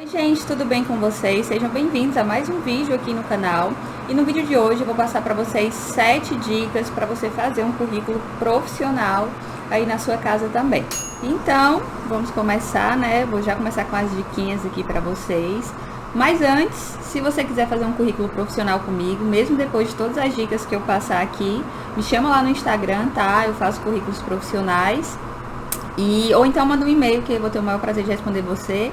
Oi gente, tudo bem com vocês? Sejam bem-vindos a mais um vídeo aqui no canal. E no vídeo de hoje eu vou passar para vocês 7 dicas para você fazer um currículo profissional aí na sua casa também. Então, vamos começar, né? Vou já começar com as diquinhas aqui para vocês. Mas antes, se você quiser fazer um currículo profissional comigo, mesmo depois de todas as dicas que eu passar aqui, me chama lá no Instagram, tá? Eu faço currículos profissionais. Ou então manda um e-mail que eu vou ter o maior prazer de responder você.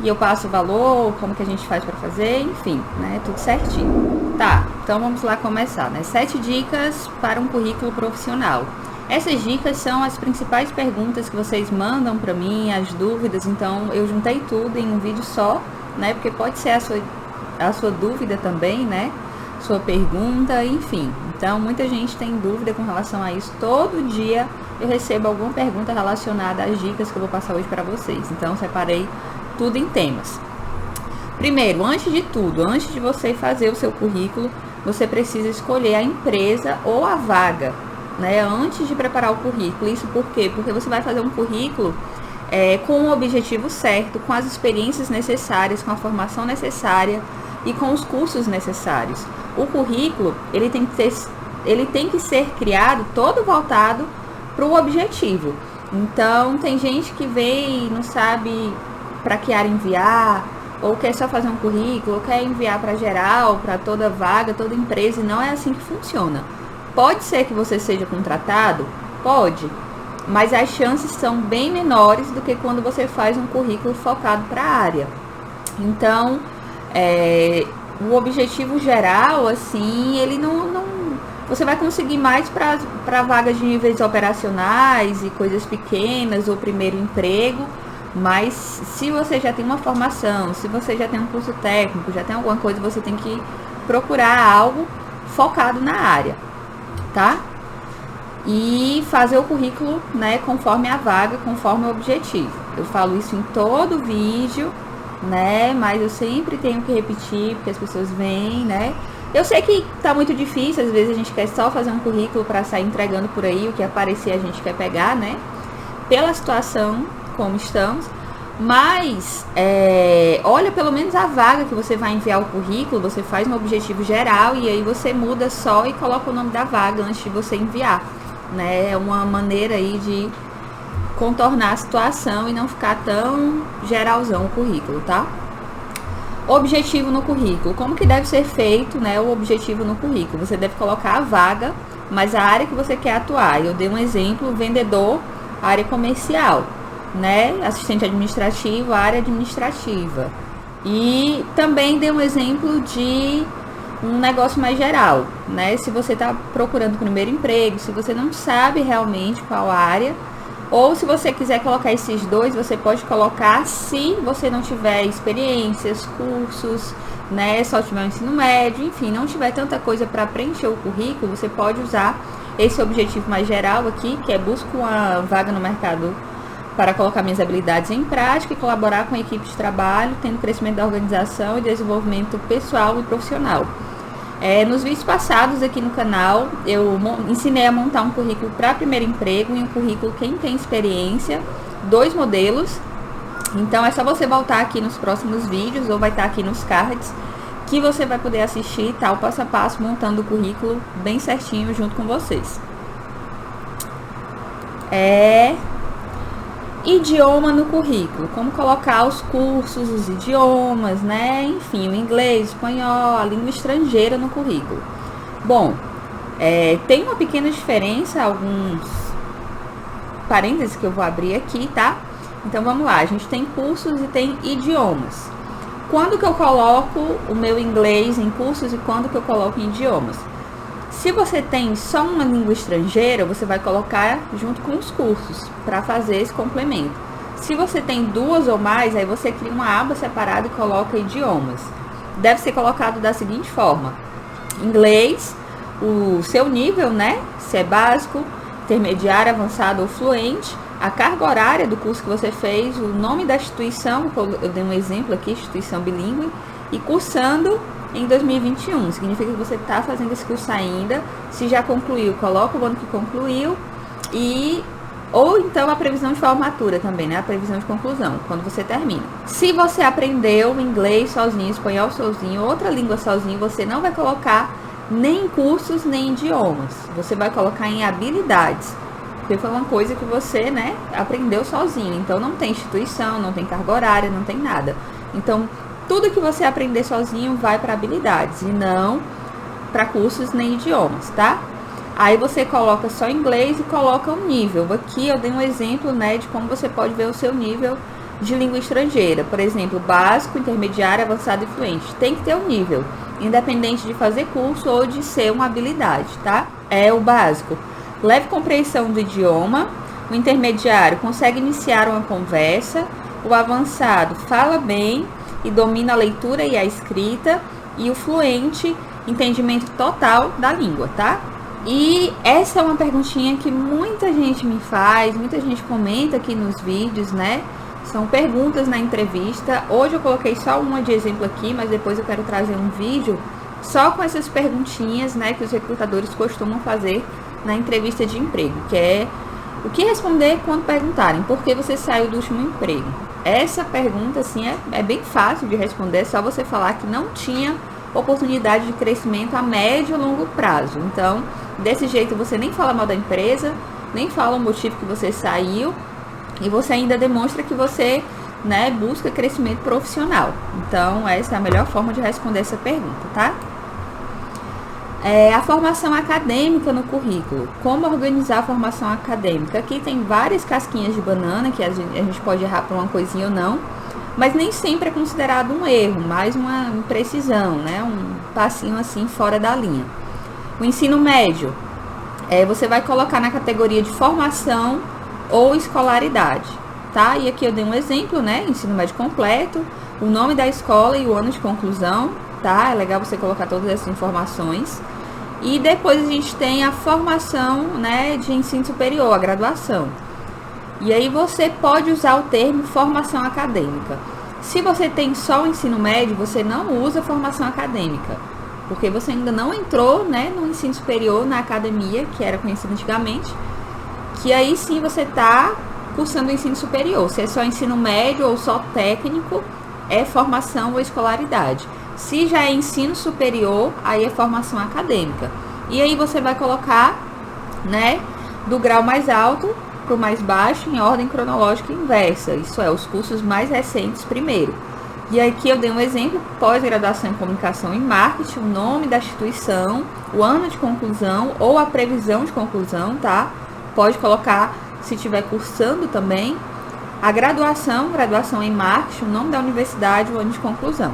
E eu passo o valor, como que a gente faz para fazer, enfim, né? Tudo certinho. Tá, então vamos lá começar, né? 7 dicas para um currículo profissional. Essas dicas são as principais perguntas que vocês mandam para mim, as dúvidas. Então eu juntei tudo em um vídeo só, né? Porque pode ser a sua dúvida também, né? Sua pergunta, enfim. Então muita gente tem dúvida com relação a isso. Todo dia eu recebo alguma pergunta relacionada às dicas que eu vou passar hoje para vocês. Então separei tudo em temas. Primeiro, antes de tudo, antes de você fazer o seu currículo, você precisa escolher a empresa ou a vaga, né? Antes de preparar o currículo. Isso por quê? Porque você vai fazer um currículo com o objetivo certo, com as experiências necessárias, com a formação necessária e com os cursos necessários. O currículo, ele tem que ser criado todo voltado para o objetivo. Então, tem gente que vem e não sabe para que área enviar, ou quer só fazer um currículo, ou quer enviar para geral, para toda vaga, toda empresa, e não é assim que funciona. Pode ser que você seja contratado? Pode, mas as chances são bem menores do que quando você faz um currículo focado para a área. Então, o objetivo geral, assim, ele não você vai conseguir mais para vagas de níveis operacionais e coisas pequenas, ou primeiro emprego. Mas se você já tem uma formação, se você já tem um curso técnico, já tem alguma coisa, você tem que procurar algo focado na área, tá? E fazer o currículo, né, conforme a vaga, conforme o objetivo. Eu falo isso em todo vídeo, né, mas eu sempre tenho que repetir, porque as pessoas vêm, né? Eu sei que tá muito difícil, às vezes a gente quer só fazer um currículo para sair entregando por aí, o que aparecer a gente quer pegar, né? Pela situação como estamos, mas olha pelo menos a vaga que você vai enviar o currículo, você faz um objetivo geral e aí você muda só e coloca o nome da vaga antes de você enviar, né? É uma maneira aí de contornar a situação e não ficar tão geralzão o currículo, tá? Objetivo no currículo. Como que deve ser feito, né, o objetivo no currículo? Você deve colocar a vaga, mas a área que você quer atuar. Eu dei um exemplo, vendedor, área comercial, né? Assistente administrativo, área administrativa. E também dei um exemplo de um negócio mais geral, né? Se você está procurando o primeiro emprego, se você não sabe realmente qual área, ou se você quiser colocar esses dois, você pode colocar se você não tiver experiências, cursos, né? Só tiver o ensino médio, enfim, não tiver tanta coisa para preencher o currículo, você pode usar esse objetivo mais geral aqui, que é busco uma vaga no mercado para colocar minhas habilidades em prática e colaborar com a equipe de trabalho, tendo crescimento da organização e desenvolvimento pessoal e profissional. Nos vídeos passados aqui no canal, eu ensinei a montar um currículo para primeiro emprego e um currículo quem tem experiência, 2 modelos. Então é só você voltar aqui nos próximos vídeos, ou vai estar aqui nos cards, que você vai poder assistir, tá, o passo a passo montando o currículo bem certinho junto com vocês. Idioma no currículo, como colocar os cursos, os idiomas, né? Enfim, o inglês, espanhol, a língua estrangeira no currículo. Bom, tem uma pequena diferença, alguns parênteses que eu vou abrir aqui, tá? Então vamos lá, a gente tem cursos e tem idiomas. Quando que eu coloco o meu inglês em cursos e quando que eu coloco em idiomas? Se você tem só uma língua estrangeira, você vai colocar junto com os cursos para fazer esse complemento. Se você tem 2 ou mais, aí você cria uma aba separada e coloca idiomas. Deve ser colocado da seguinte forma: inglês, o seu nível, né? Se é básico, intermediário, avançado ou fluente, a carga horária do curso que você fez, o nome da instituição, eu dei um exemplo aqui, instituição bilíngue, e cursando em 2021, significa que você está fazendo esse curso ainda. Se já concluiu, coloca o ano que concluiu e Ou então a previsão de formatura também, né? A previsão de conclusão, quando você termina. Se você aprendeu inglês sozinho, espanhol sozinho, outra língua sozinho, você não vai colocar nem em cursos, nem em idiomas. Você vai colocar em habilidades. Porque foi uma coisa que você, né, aprendeu sozinho. Então não tem instituição, não tem carga horária, não tem nada. Então tudo que você aprender sozinho vai para habilidades e não para cursos nem idiomas, tá? Aí você coloca só inglês e coloca um nível. Aqui eu dei um exemplo, né, de como você pode ver o seu nível de língua estrangeira. Por exemplo, básico, intermediário, avançado e fluente. Tem que ter um nível, independente de fazer curso ou de ser uma habilidade, tá? É o básico. Leve compreensão do idioma. O intermediário consegue iniciar uma conversa. O avançado fala bem e domina a leitura e a escrita. E o fluente, entendimento total da língua, tá? E essa é uma perguntinha que muita gente me faz, muita gente comenta aqui nos vídeos, né? São perguntas na entrevista. Hoje eu coloquei só uma de exemplo aqui, mas depois eu quero trazer um vídeo só com essas perguntinhas, né, que os recrutadores costumam fazer na entrevista de emprego, que é o que responder quando perguntarem por que você saiu do último emprego. Essa pergunta, assim, é bem fácil de responder, é só você falar que não tinha oportunidade de crescimento a médio e longo prazo. Então, desse jeito você nem fala mal da empresa, nem fala o motivo que você saiu e você ainda demonstra que você, né, busca crescimento profissional. Então, essa é a melhor forma de responder essa pergunta, tá? A formação acadêmica no currículo. Como organizar a formação acadêmica? Aqui tem várias casquinhas de banana, que a gente pode errar por uma coisinha ou não, mas nem sempre é considerado um erro, mais uma imprecisão, né? Um passinho assim fora da linha. O ensino médio, você vai colocar na categoria de formação ou escolaridade, tá? E aqui eu dei um exemplo, né? Ensino médio completo, o nome da escola e o ano de conclusão, tá? É legal você colocar todas essas informações. E depois a gente tem a formação, né, de ensino superior, a graduação. E aí você pode usar o termo formação acadêmica. Se você tem só o ensino médio, você não usa formação acadêmica, porque você ainda não entrou, né, no ensino superior, na academia, que era conhecido antigamente, que aí sim você está cursando o ensino superior. Se é só ensino médio ou só técnico, é formação ou escolaridade. Se já é ensino superior, aí é formação acadêmica. E aí você vai colocar, né, do grau mais alto para o mais baixo em ordem cronológica inversa. Isso é, os cursos mais recentes primeiro. E aqui eu dei um exemplo: pós-graduação em comunicação e marketing, o nome da instituição, o ano de conclusão ou a previsão de conclusão, tá? Pode colocar se estiver cursando também. A graduação em marketing, o nome da universidade, o ano de conclusão.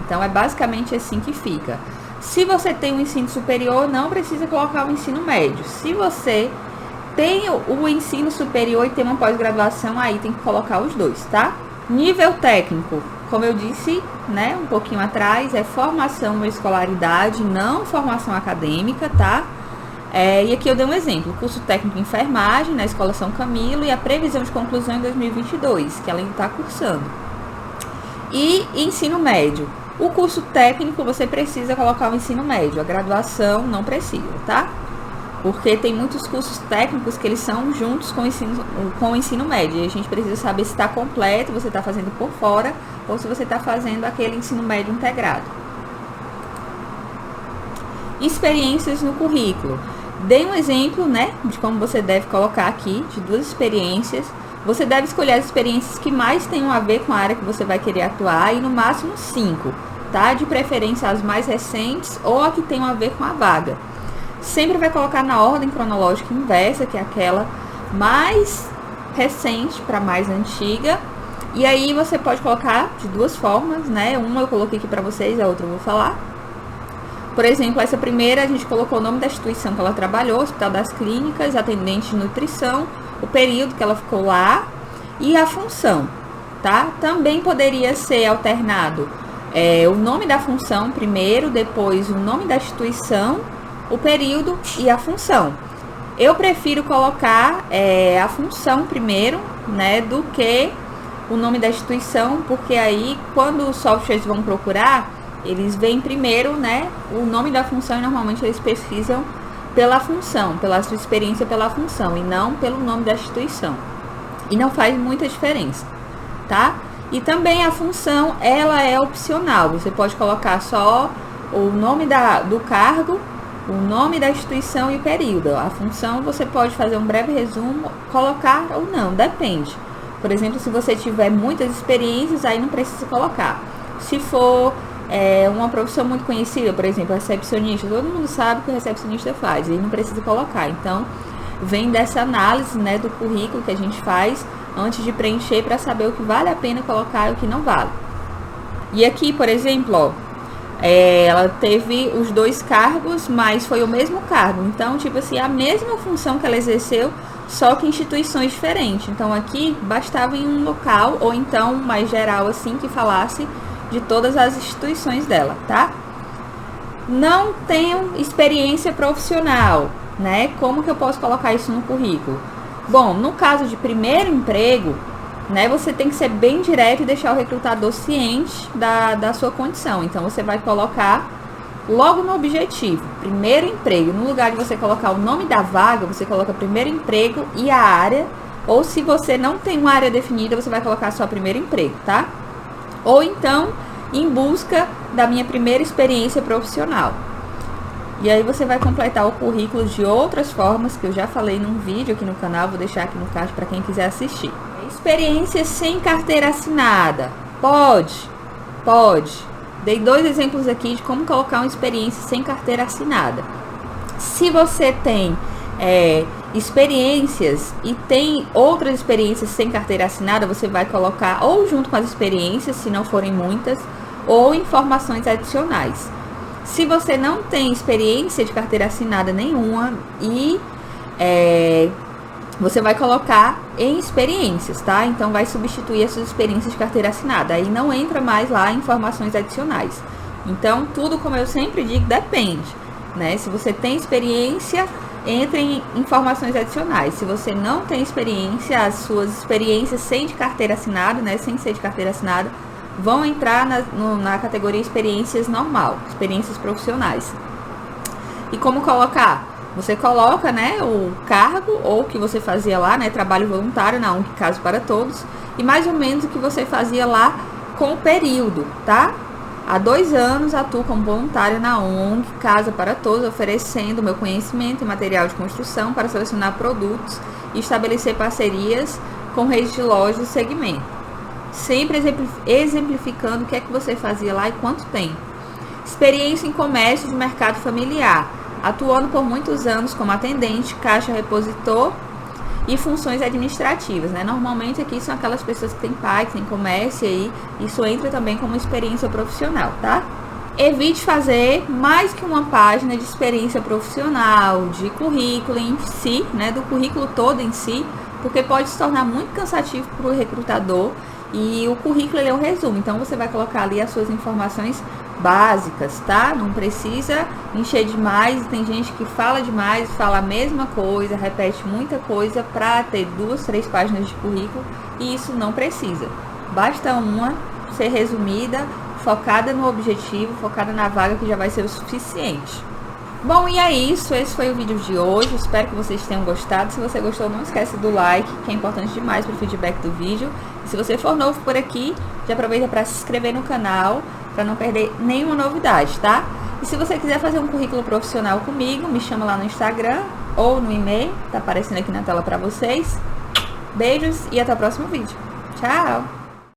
Então, é basicamente assim que fica. Se você tem um ensino superior, não precisa colocar o ensino médio. Se você tem o ensino superior e tem uma pós-graduação, aí tem que colocar os dois, tá? Nível técnico, como eu disse, né, um pouquinho atrás, é formação ou escolaridade, não formação acadêmica, tá? E aqui eu dei um exemplo: curso técnico em enfermagem na Escola São Camilo e a previsão de conclusão em 2022, que ela ainda está cursando. E ensino médio. O curso técnico você precisa colocar o ensino médio, a graduação não precisa, tá? Porque tem muitos cursos técnicos que eles são juntos com o ensino médio. E a gente precisa saber se está completo, você está fazendo por fora, ou se você está fazendo aquele ensino médio integrado. Experiências no currículo. Dei um exemplo, né, de como você deve colocar aqui, de 2 experiências. Você deve escolher as experiências que mais tenham a ver com a área que você vai querer atuar, e no máximo 5, tá? De preferência as mais recentes ou a que tenham a ver com a vaga. Sempre vai colocar na ordem cronológica inversa, que é aquela mais recente para mais antiga. E aí você pode colocar de 2 formas, né? Uma eu coloquei aqui para vocês, a outra eu vou falar. Por exemplo, essa primeira a gente colocou o nome da instituição que ela trabalhou, Hospital das Clínicas, atendente de nutrição, o período que ela ficou lá e a função, tá? Também poderia ser alternado o nome da função primeiro, depois o nome da instituição, o período e a função. Eu prefiro colocar a função primeiro, né, do que o nome da instituição, porque aí quando os softwares vão procurar, eles veem primeiro, né, o nome da função e normalmente eles pesquisam pela função, pela sua experiência pela função e não pelo nome da instituição. E não faz muita diferença, tá? E também a função, ela é opcional. Você pode colocar só o nome do cargo, o nome da instituição e o período. A função você pode fazer um breve resumo, colocar ou não, depende. Por exemplo, se você tiver muitas experiências, aí não precisa colocar. Se for uma profissão muito conhecida, por exemplo, recepcionista, todo mundo sabe o que o recepcionista faz, e não precisa colocar. Então, vem dessa análise, né, do currículo que a gente faz antes de preencher para saber o que vale a pena colocar e o que não vale. E aqui, por exemplo, ó, ela teve os 2 cargos, mas foi o mesmo cargo. Então, tipo assim, a mesma função que ela exerceu, só que em instituições diferentes. Então, aqui bastava em um local, ou então mais geral assim, que falasse de todas as instituições dela, tá? Não tenho experiência profissional, né? Como que eu posso colocar isso no currículo? Bom, no caso de primeiro emprego, né, você tem que ser bem direto e deixar o recrutador ciente da sua condição. Então, você vai colocar logo no objetivo, primeiro emprego. No lugar de você colocar o nome da vaga, você coloca primeiro emprego e a área. Ou se você não tem uma área definida, você vai colocar só primeiro emprego, tá? Ou então, em busca da minha primeira experiência profissional. E aí você vai completar o currículo de outras formas, que eu já falei num vídeo aqui no canal, vou deixar aqui no card para quem quiser assistir. Experiência sem carteira assinada. Pode. Dei 2 exemplos aqui de como colocar uma experiência sem carteira assinada. Se você tem experiências e tem outras experiências sem carteira assinada, você vai colocar ou junto com as experiências, se não forem muitas, ou informações adicionais. Se você não tem experiência de carteira assinada nenhuma e você vai colocar em experiências, tá? Então, vai substituir as suas experiências de carteira assinada. Aí não entra mais lá informações adicionais. Então, tudo, como eu sempre digo, depende, né? Se você tem experiência, entra em informações adicionais. Se você não tem experiência, as suas experiências sem de carteira assinada, né? Sem ser de carteira assinada, vão entrar na categoria experiências normal, experiências profissionais. E como colocar? Você coloca, né, o cargo ou o que você fazia lá, né, trabalho voluntário na ONG Casa para Todos, e mais ou menos o que você fazia lá com o período, tá? Há 2 anos atuo como voluntário na ONG Casa para Todos, oferecendo meu conhecimento em material de construção para selecionar produtos e estabelecer parcerias com redes de lojas do segmento. Sempre exemplificando o que é que você fazia lá e quanto tempo. Experiência em comércio de mercado familiar, atuando por muitos anos como atendente, caixa repositor e funções administrativas, né? Normalmente aqui são aquelas pessoas que têm pai, que têm comércio, e isso entra também como experiência profissional, tá? Evite fazer mais que uma página de experiência profissional, de currículo em si, né? Do currículo todo em si, porque pode se tornar muito cansativo para o recrutador. E o currículo, ele é um resumo, então você vai colocar ali as suas informações básicas, tá? Não precisa encher demais. Tem gente que fala demais, fala a mesma coisa, repete muita coisa para ter 2, 3 páginas de currículo, e isso não precisa. Basta uma ser resumida, focada no objetivo, focada na vaga, que já vai ser o suficiente. Bom, e é isso, esse foi o vídeo de hoje, espero que vocês tenham gostado. Se você gostou, não esquece do like, que é importante demais para o feedback do vídeo. E se você for novo por aqui, já aproveita para se inscrever no canal, para não perder nenhuma novidade, tá? E se você quiser fazer um currículo profissional comigo, me chama lá no Instagram ou no e-mail, tá aparecendo aqui na tela para vocês. Beijos e até o próximo vídeo. Tchau!